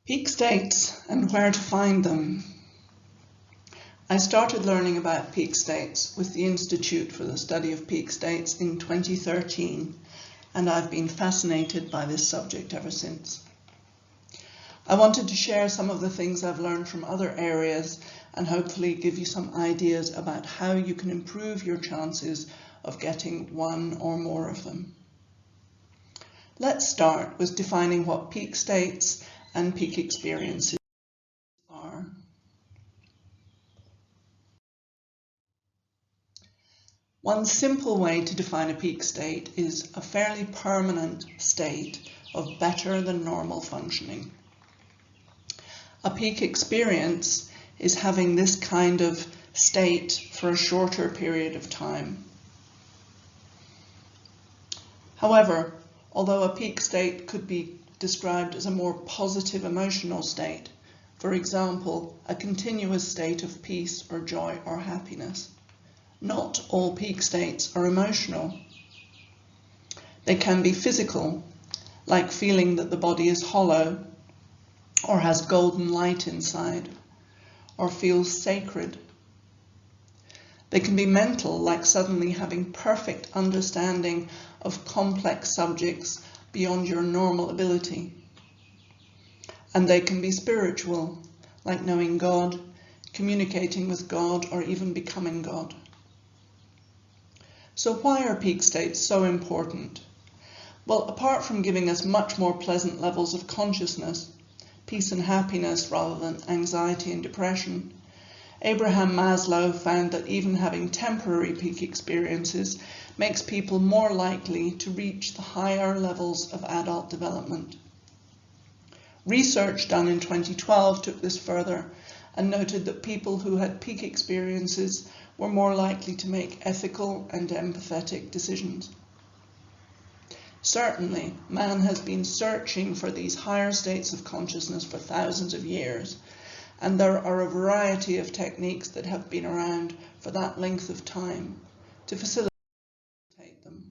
Peak states and where to find them. I started learning about peak states with the Institute for the Study of Peak States in 2013, and I've been fascinated by this subject ever since. I wanted to share some of the things I've learned from other areas and hopefully give you some ideas about how you can improve your chances of getting one or more of them. Let's start with defining what peak states and peak experiences are. One simple way to define a peak state is a fairly permanent state of better than normal functioning. A peak experience is having this kind of state for a shorter period of time. However, although a peak state could be described as a more positive emotional state, for example, a continuous state of peace or joy or happiness, not all peak states are emotional. They can be physical, like feeling that the body is hollow or has golden light inside, or feels sacred. They can be mental, like suddenly having perfect understanding of complex subjects beyond your normal ability. And they can be spiritual, like knowing God, communicating with God, or even becoming God. So why are peak states so important? Well, apart from giving us much more pleasant levels of consciousness, peace and happiness rather than anxiety and depression, Abraham Maslow found that even having temporary peak experiences makes people more likely to reach the higher levels of adult development. Research done in 2012 took this further and noted that people who had peak experiences were more likely to make ethical and empathetic decisions. Certainly, man has been searching for these higher states of consciousness for thousands of years, and there are a variety of techniques that have been around for that length of time to facilitate them.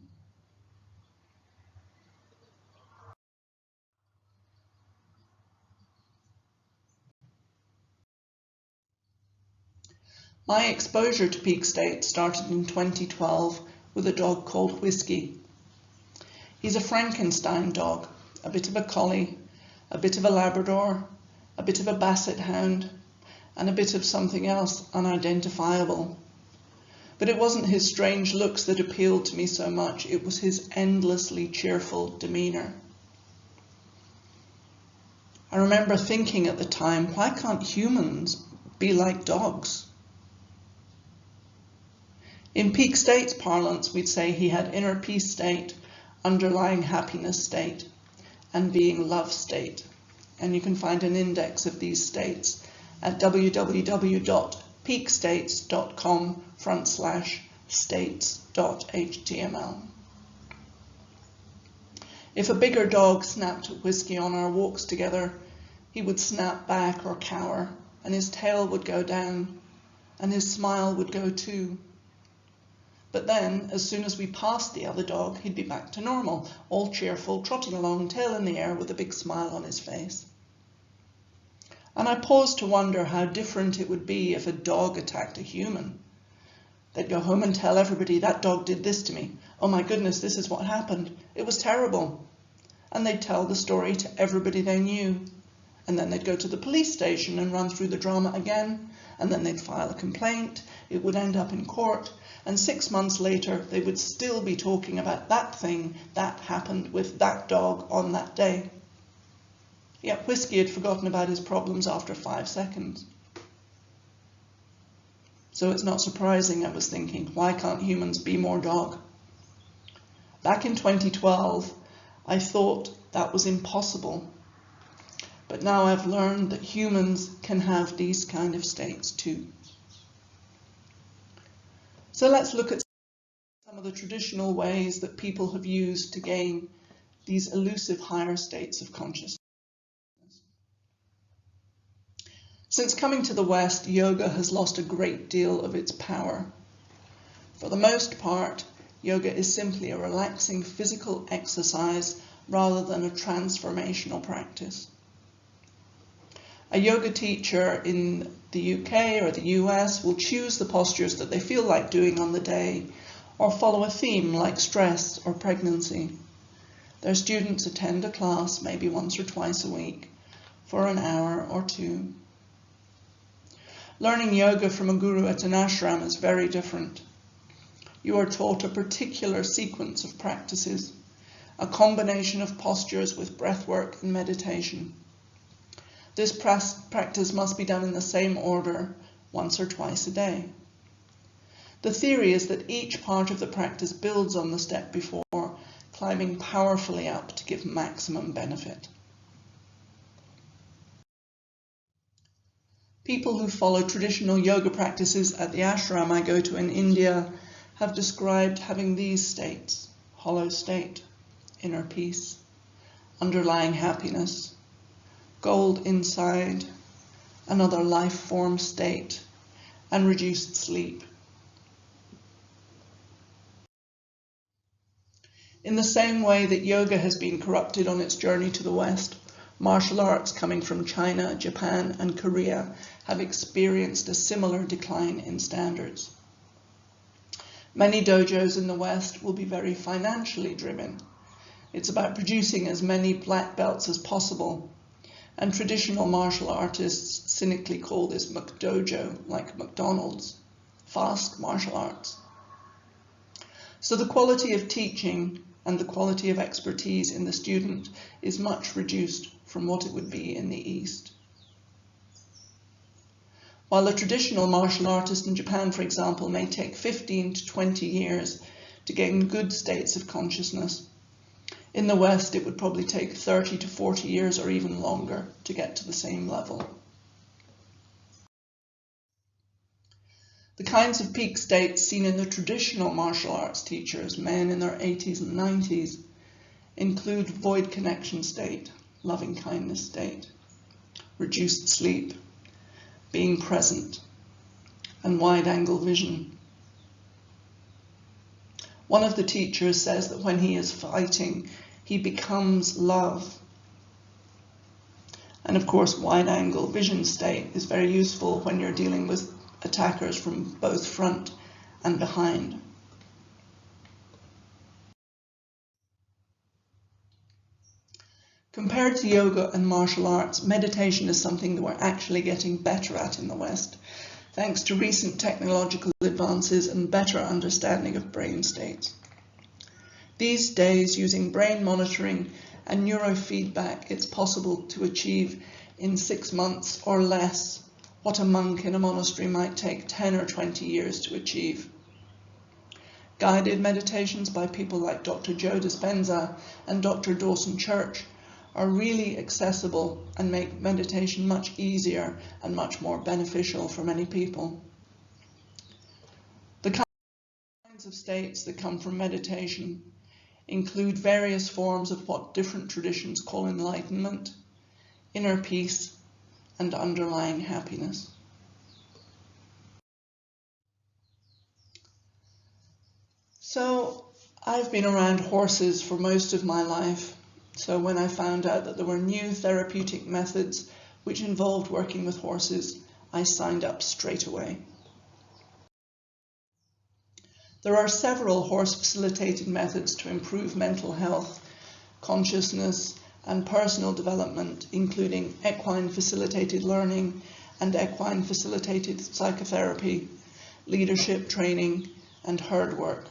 My exposure to peak states started in 2012 with a dog called Whiskey. He's a Frankenstein dog, a bit of a collie, a bit of a Labrador, a bit of a Basset hound, and a bit of something else unidentifiable. But it wasn't his strange looks that appealed to me so much, it was his endlessly cheerful demeanour. I remember thinking at the time, why can't humans be like dogs? In peak states parlance, we'd say he had inner peace state, underlying happiness state, and being love state. And you can find an index of these states at www.peakstates.com/states.html. If a bigger dog snapped at Whiskey on our walks together, he would snap back or cower, and his tail would go down, and his smile would go too. But then, as soon as we passed the other dog, he'd be back to normal, all cheerful, trotting along, tail in the air with a big smile on his face. And I paused to wonder how different it would be if a dog attacked a human. They'd go home and tell everybody, that dog did this to me. Oh my goodness, this is what happened. It was terrible. And they'd tell the story to everybody they knew. And then they'd go to the police station and run through the drama again. And then they'd file a complaint. It would end up in court. And 6 months later, they would still be talking about that thing that happened with that dog on that day. Yet Whiskey had forgotten about his problems after 5 seconds. So it's not surprising, I was thinking, why can't humans be more dog? Back in 2012, I thought that was impossible. But now I've learned that humans can have these kind of states too. So let's look at some of the traditional ways that people have used to gain these elusive higher states of consciousness. Since coming to the West, yoga has lost a great deal of its power. For the most part, yoga is simply a relaxing physical exercise rather than a transformational practice. A yoga teacher in the UK or the US will choose the postures that they feel like doing on the day, or follow a theme like stress or pregnancy. Their students attend a class maybe once or twice a week for an hour or two. Learning yoga from a guru at an ashram is very different. You are taught a particular sequence of practices, a combination of postures with breathwork and meditation. This practice must be done in the same order once or twice a day. The theory is that each part of the practice builds on the step before, climbing powerfully up to give maximum benefit. People who follow traditional yoga practices at the ashram I go to in India have described having these states: hollow state, inner peace, underlying happiness, gold inside, another life form state, and reduced sleep. In the same way that yoga has been corrupted on its journey to the West, martial arts coming from China, Japan, and Korea have experienced a similar decline in standards. Many dojos in the West will be very financially driven. It's about producing as many black belts as possible, and traditional martial artists cynically call this McDojo, like McDonald's, fast martial arts. So the quality of teaching and the quality of expertise in the student is much reduced from what it would be in the East. While a traditional martial artist in Japan, for example, may take 15 to 20 years to gain good states of consciousness, in the West it would probably take 30 to 40 years or even longer to get to the same level. The kinds of peak states seen in the traditional martial arts teachers, men in their 80s and 90s, include void connection state, loving kindness state, reduced sleep, being present, and wide-angle vision. One of the teachers says that when he is fighting, he becomes love. And of course, wide-angle vision state is very useful when you're dealing with attackers from both front and behind. Compared to yoga and martial arts, meditation is something that we're actually getting better at in the West, thanks to recent technological advances and better understanding of brain states. These days, using brain monitoring and neurofeedback, it's possible to achieve in 6 months or less what a monk in a monastery might take 10 or 20 years to achieve. Guided meditations by people like Dr. Joe Dispenza and Dr. Dawson Church are really accessible and make meditation much easier and much more beneficial for many people. The kinds of states that come from meditation include various forms of what different traditions call enlightenment, inner peace, and underlying happiness. So I've been around horses for most of my life. So when I found out that there were new therapeutic methods which involved working with horses, I signed up straight away. There are several horse-facilitated methods to improve mental health, consciousness, and personal development, including equine-facilitated learning and equine-facilitated psychotherapy, leadership training, and herd work.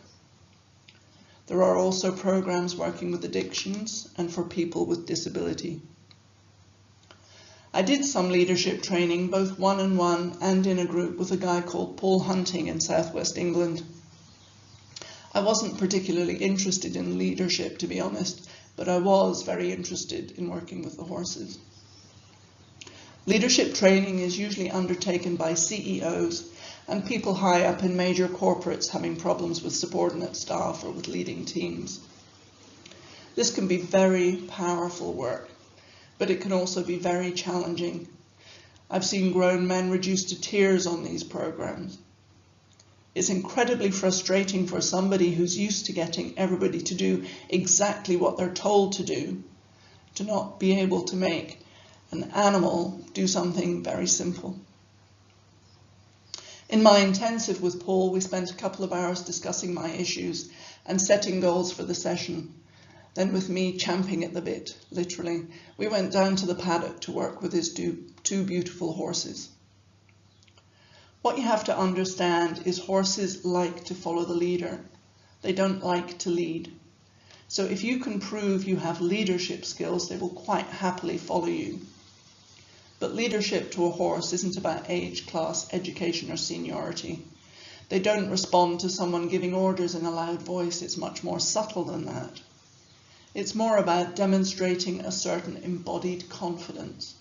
There are also programs working with addictions and for people with disability. I did some leadership training, both one-on-one and in a group, with a guy called Paul Hunting in southwest England. I wasn't particularly interested in leadership, to be honest, but I was very interested in working with the horses. Leadership training is usually undertaken by CEOs and people high up in major corporates having problems with subordinate staff or with leading teams. This can be very powerful work, but it can also be very challenging. I've seen grown men reduced to tears on these programs. It's incredibly frustrating for somebody who's used to getting everybody to do exactly what they're told to do, to not be able to make an animal do something very simple. In my intensive with Paul, we spent a couple of hours discussing my issues and setting goals for the session. Then with me champing at the bit, literally, we went down to the paddock to work with his two beautiful horses. What you have to understand is horses like to follow the leader. They don't like to lead. So if you can prove you have leadership skills, they will quite happily follow you. But leadership to a horse isn't about age, class, education, or seniority. They don't respond to someone giving orders in a loud voice. It's much more subtle than that. It's more about demonstrating a certain embodied confidence.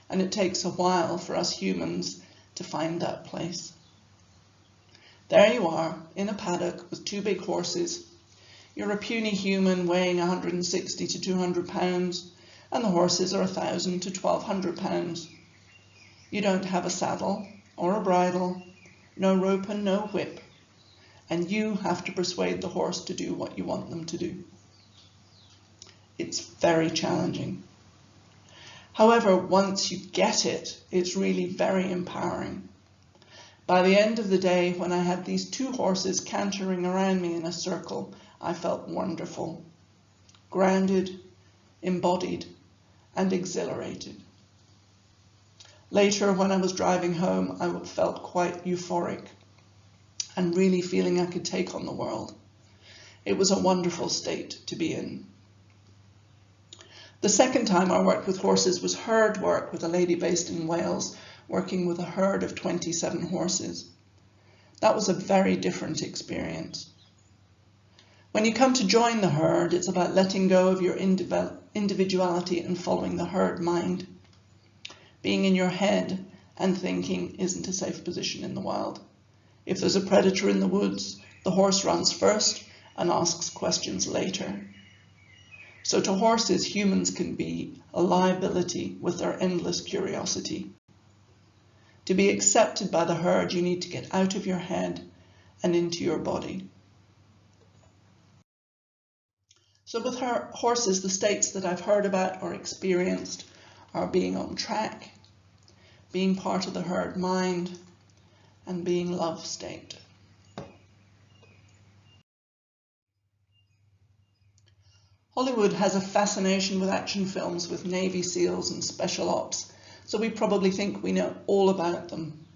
And it takes a while for us humans to find that place. There you are, in a paddock with two big horses. You're a puny human weighing 160 to 200 pounds, and the horses are 1,000 to 1,200 pounds. You don't have a saddle or a bridle, no rope and no whip, and you have to persuade the horse to do what you want them to do. It's very challenging. However, once you get it, it's really very empowering. By the end of the day, when I had these two horses cantering around me in a circle, I felt wonderful, grounded, embodied, and exhilarated. Later, when I was driving home, I felt quite euphoric and really feeling I could take on the world. It was a wonderful state to be in. The second time I worked with horses was herd work with a lady based in Wales, working with a herd of 27 horses. That was a very different experience. When you come to join the herd, it's about letting go of your individuality and following the herd mind. Being in your head and thinking isn't a safe position in the wild. If there's a predator in the woods, the horse runs first and asks questions later. So to horses, humans can be a liability with their endless curiosity. To be accepted by the herd, you need to get out of your head and into your body. So with horses, the states that I've heard about or experienced are being on track, being part of the herd mind, and being love state. Hollywood has a fascination with action films with Navy SEALs and special ops, so we probably think we know all about them.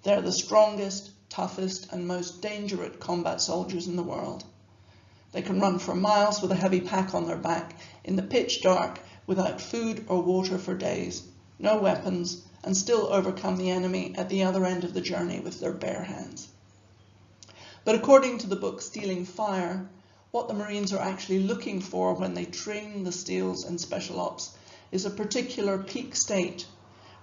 They're the strongest, toughest, and most dangerous combat soldiers in the world. They can run for miles with a heavy pack on their back in the pitch dark without food or water for days, no weapons, and still overcome the enemy at the other end of the journey with their bare hands. But according to the book Stealing Fire, what the Marines are actually looking for when they train the SEALs and Special Ops is a particular peak state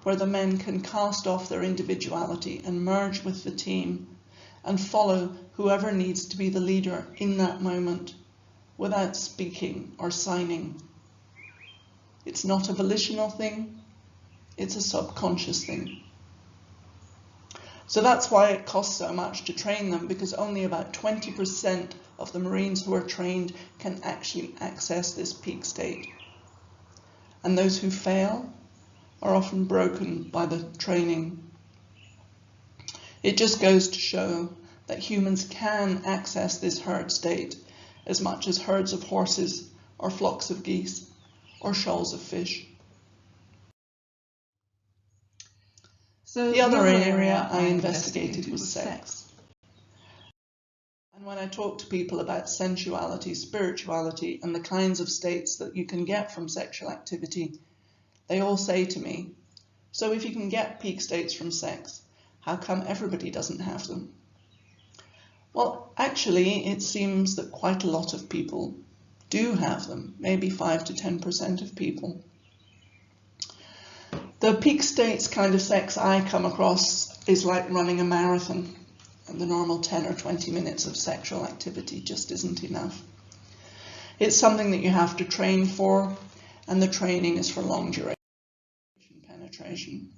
where the men can cast off their individuality and merge with the team and follow whoever needs to be the leader in that moment without speaking or signing. It's not a volitional thing, it's a subconscious thing. So that's why it costs so much to train them, because only about 20% of the Marines who are trained can actually access this peak state. And those who fail are often broken by the training. It just goes to show that humans can access this herd state as much as herds of horses or flocks of geese or shoals of fish. So the other area I investigated was sex. And when I talk to people about sensuality, spirituality, and the kinds of states that you can get from sexual activity, they all say to me, so if you can get peak states from sex, how come everybody doesn't have them? Well, actually, it seems that quite a lot of people do have them, maybe 5 to 10% of people. The peak states kind of sex I come across is like running a marathon, and the normal 10 or 20 minutes of sexual activity just isn't enough. It's something that you have to train for, and the training is for long duration penetration.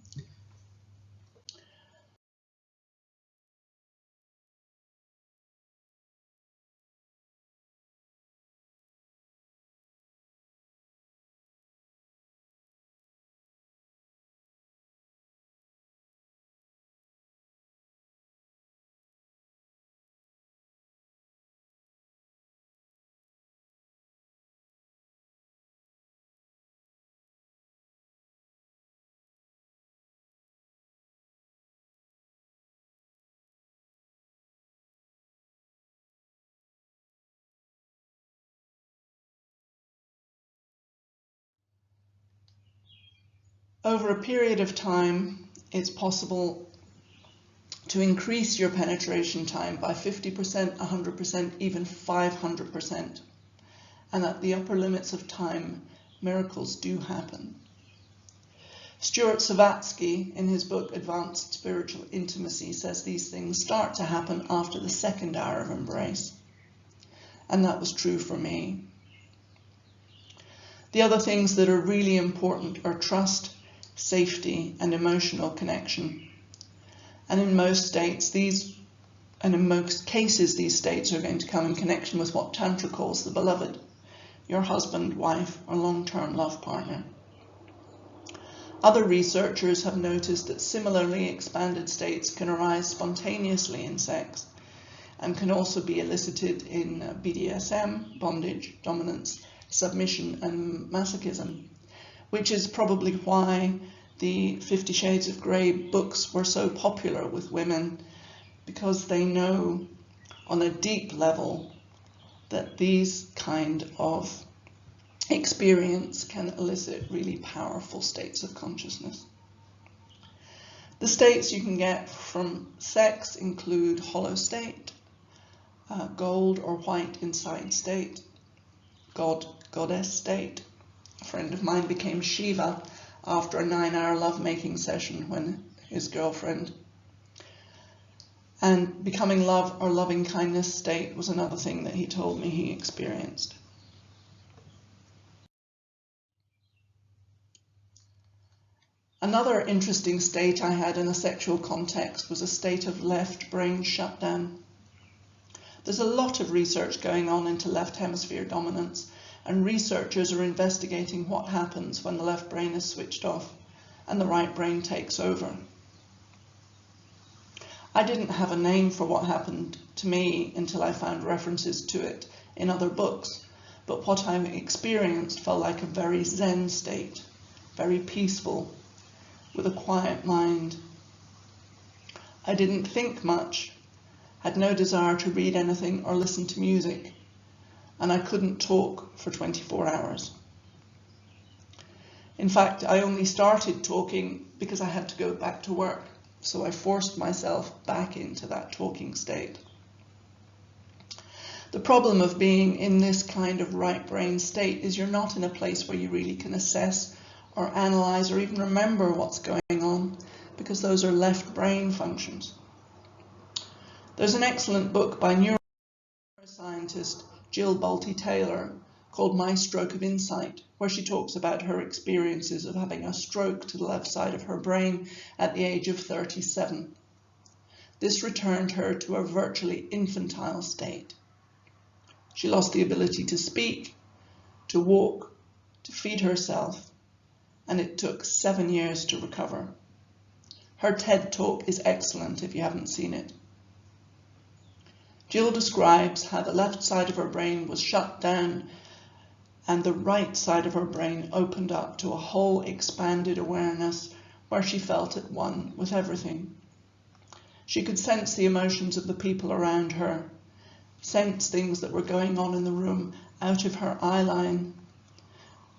Over a period of time, it's possible to increase your penetration time by 50%, 100%, even 500%. And at the upper limits of time, miracles do happen. Stuart Savatsky, in his book Advanced Spiritual Intimacy, says these things start to happen after the second hour of embrace. And that was true for me. The other things that are really important are trust, safety, and emotional connection. And in most states, in most cases, these states are going to come in connection with what Tantra calls the beloved, your husband, wife, or long-term love partner. Other researchers have noticed that similarly expanded states can arise spontaneously in sex and can also be elicited in BDSM, bondage, dominance, submission, and masochism, which is probably why the 50 Shades of Grey books were so popular with women, because they know on a deep level that these kind of experience can elicit really powerful states of consciousness. The states you can get from sex include hollow state, gold or white inside state, goddess state. A friend of mine became Shiva after a 9-hour lovemaking session when his girlfriend. And becoming love or loving kindness state was another thing that he told me he experienced. Another interesting state I had in a sexual context was a state of left brain shutdown. There's a lot of research going on into left hemisphere dominance, and researchers are investigating what happens when the left brain is switched off and the right brain takes over. I didn't have a name for what happened to me until I found references to it in other books, but what I experienced felt like a very Zen state, very peaceful, with a quiet mind. I didn't think much, had no desire to read anything or listen to music, and I couldn't talk for 24 hours. In fact, I only started talking because I had to go back to work, so I forced myself back into that talking state. The problem of being in this kind of right brain state is you're not in a place where you really can assess or analyze or even remember what's going on, because those are left brain functions. There's an excellent book by neuroscientist Jill Bolte-Taylor called My Stroke of Insight, where she talks about her experiences of having a stroke to the left side of her brain at the age of 37. This returned her to a virtually infantile state. She lost the ability to speak, to walk, to feed herself, and it took 7 years to recover. Her TED talk is excellent if you haven't seen it. Jill describes how the left side of her brain was shut down and the right side of her brain opened up to a whole expanded awareness where she felt at one with everything. She could sense the emotions of the people around her, sense things that were going on in the room out of her eye line.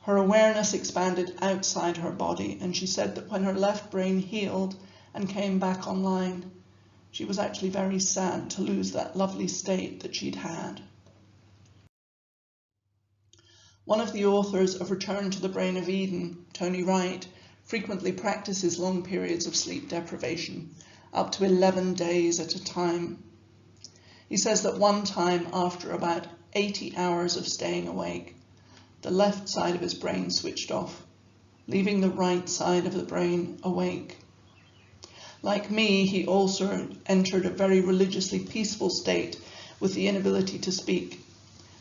Her awareness expanded outside her body, and she said that when her left brain healed and came back online, she was actually very sad to lose that lovely state that she'd had. One of the authors of Return to the Brain of Eden, Tony Wright, frequently practices long periods of sleep deprivation, up to 11 days at a time. He says that one time, after about 80 hours of staying awake, the left side of his brain switched off, leaving the right side of the brain awake. Like me, he also entered a very religiously peaceful state with the inability to speak,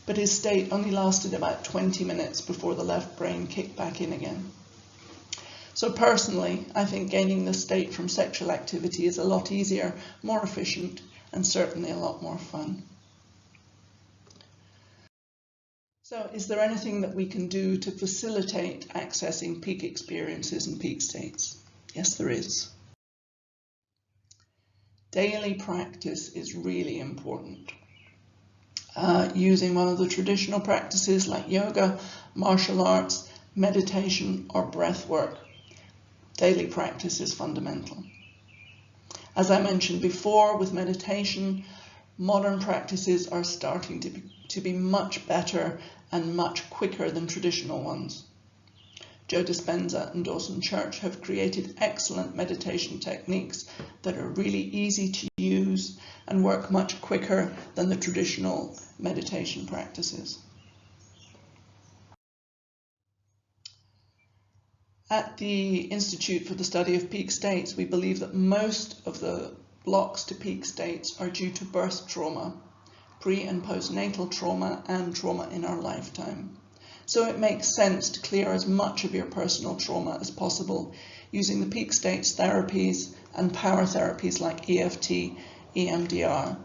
but his state only lasted about 20 minutes before the left brain kicked back in again. So personally, I think gaining this state from sexual activity is a lot easier, more efficient, and certainly a lot more fun. So is there anything that we can do to facilitate accessing peak experiences and peak states? Yes, there is. Daily practice is really important. Using one of the traditional practices like yoga, martial arts, meditation, or breath work. daily practice is fundamental. As I mentioned before, with meditation, modern practices are starting to be much better and much quicker than traditional ones. Joe Dispenza and Dawson Church have created excellent meditation techniques that are really easy to use and work much quicker than the traditional meditation practices. At the Institute for the Study of Peak States, we believe that most of the blocks to peak states are due to birth trauma, pre- and postnatal trauma, and trauma in our lifetime. So it makes sense to clear as much of your personal trauma as possible using the peak states therapies and power therapies like EFT, EMDR,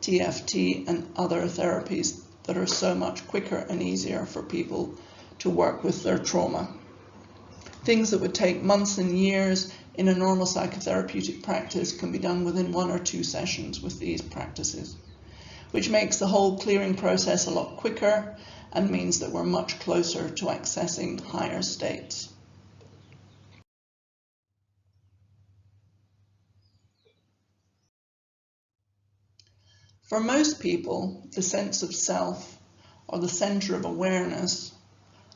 TFT, and other therapies that are so much quicker and easier for people to work with their trauma. Things that would take months and years in a normal psychotherapeutic practice can be done within 1 or 2 sessions with these practices, which makes the whole clearing process a lot quicker and means that we're much closer to accessing higher states. For most people, the sense of self, or the center of awareness,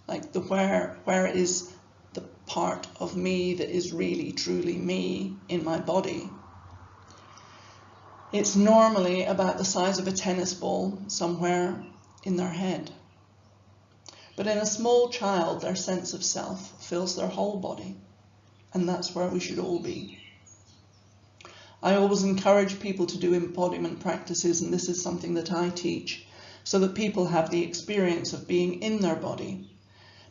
like the where is the part of me that is really truly me in my body, it's normally about the size of a tennis ball somewhere in their head. But in a small child, their sense of self fills their whole body, and that's where we should all be. I always encourage people to do embodiment practices, and this is something that I teach, so that people have the experience of being in their body,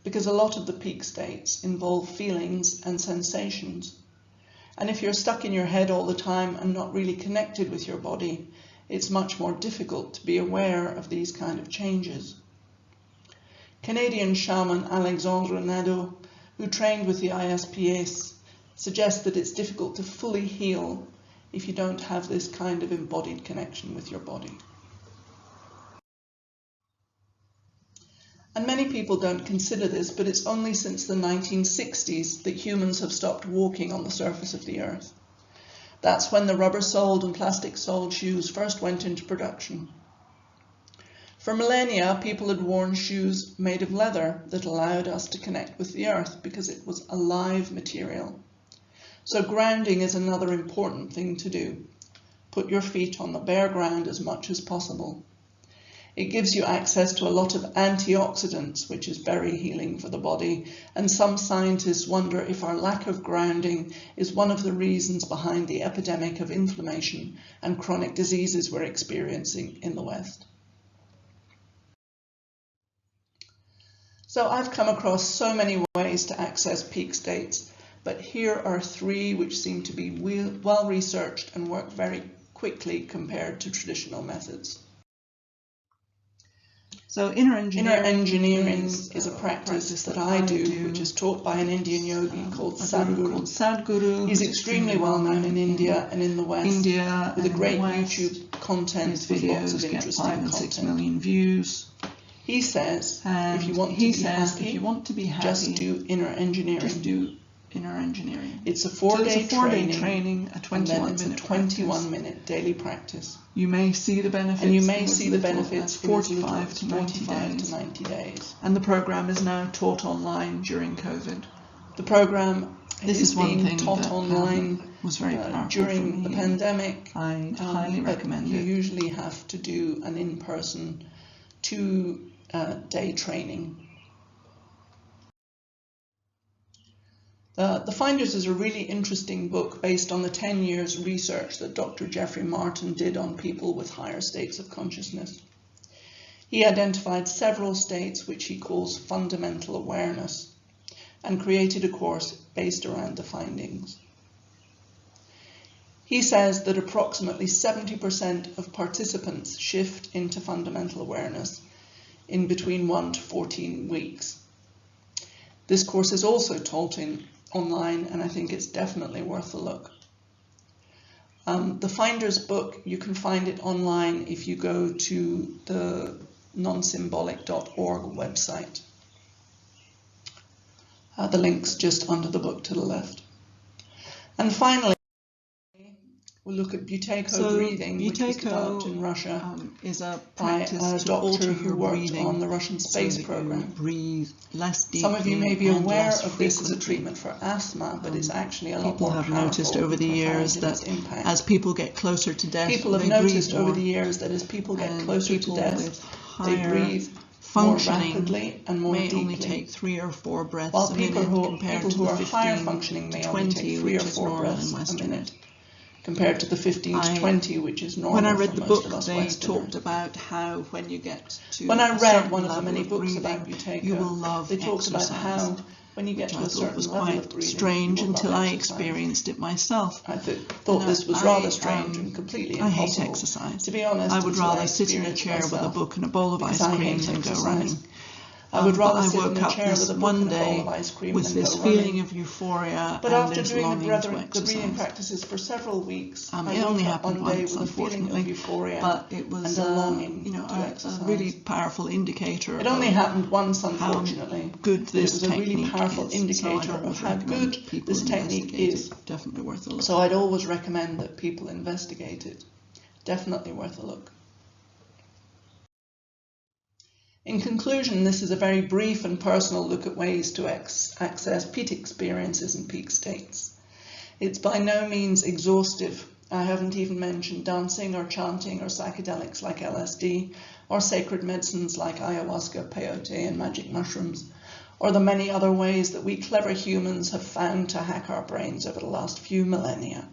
because a lot of the peak states involve feelings and sensations. And if you're stuck in your head all the time and not really connected with your body, it's much more difficult to be aware of these kind of changes. Canadian shaman Alexandre Nadeau, who trained with the ISPS, suggests that it's difficult to fully heal if you don't have this kind of embodied connection with your body. And many people don't consider this, but it's only since the 1960s that humans have stopped walking on the surface of the earth. That's when the rubber-soled and plastic-soled shoes first went into production. For millennia, people had worn shoes made of leather that allowed us to connect with the earth because it was a live material. So grounding is another important thing to do. Put your feet on the bare ground as much as possible. It gives you access to a lot of antioxidants, which is very healing for the body, and some scientists wonder if our lack of grounding is one of the reasons behind the epidemic of inflammation and chronic diseases we're experiencing in the West. So I've come across so many ways to access peak states, but here are 3 which seem to be well researched and work very quickly compared to traditional methods. So inner engineering is a practice that I do, which is taught by an Indian yogi called Sadhguru. He's extremely well known in India and in the West, with a great YouTube content with lots of interesting 5 and 6 million views. He says, if you want to be happy, just do inner engineering. It's a 4-day training, a 21-minute daily practice. You may see the benefits, 45 to 90 days. And the program is now taught online during COVID. The program is being taught online was very powerful during the pandemic. I highly recommend you it. You usually have to do an in-person 2-day training. The Finders is a really interesting book based on the 10 years research that Dr. Jeffrey Martin did on people with higher states of consciousness. He identified several states which he calls fundamental awareness and created a course based around the findings. He says that approximately 70% of participants shift into fundamental awareness in between 1 to 14 weeks. This course is also taught online, and I think it's definitely worth a look. The Finders book, you can find it online if you go to the nonsymbolic.org website. The link's just under the book to the left. And finally, we'll look at Buteyko breathing, which was developed in Russia is a by a doctor who worked on the Russian space program. Breathe less deeply. Some of you may be aware of this as a treatment for asthma, but it's actually a lot more powerful. People have noticed over the years that as people get closer to death, people have noticed over the years that as people get closer to death, they breathe more rapidly and more deeply. Only take 3 or 4 breaths while a people minute who are higher functioning may only take 3 or 4 breaths a minute, compared to the 15 to 20, which is normal. When I read the book, they Westerners. Talked about how when you get to when I read one of the many books about Buteyko, you will love they talked about how when you get to a certain level of breathing, strange until I experienced it myself. I thought this was rather strange and completely impossible. I hate exercise. To be honest, I would rather sit in a chair with a book and a bowl of ice cream than go running. I would rather sit in a woke chair up with a book one and a bowl day of ice cream with than this go feeling running. of euphoria But and after this doing longing to the exercise. breathing practices for several weeks, I it only woke up happened one day once, with a feeling of euphoria but it was and a longing to a exercise. really powerful indicator. It only happened once, unfortunately. How good this it was a really powerful is. indicator of how good this technique is. Definitely worth a look. So I'd always recommend that people investigate it. Definitely worth a look. In conclusion, this is a very brief and personal look at ways to access peak experiences and peak states. It's by no means exhaustive. I haven't even mentioned dancing or chanting or psychedelics like LSD or sacred medicines like ayahuasca, peyote and magic mushrooms, or the many other ways that we clever humans have found to hack our brains over the last few millennia.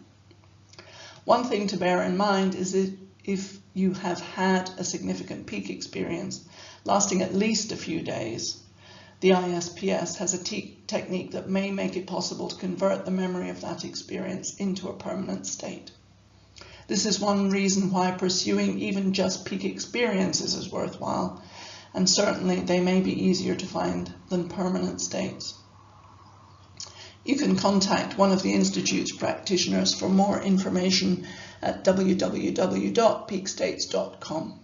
One thing to bear in mind is that if you have had a significant peak experience lasting at least a few days, the ISPS has a technique that may make it possible to convert the memory of that experience into a permanent state. This is one reason why pursuing even just peak experiences is worthwhile, and certainly they may be easier to find than permanent states. You can contact one of the Institute's practitioners for more information at www.peakstates.com.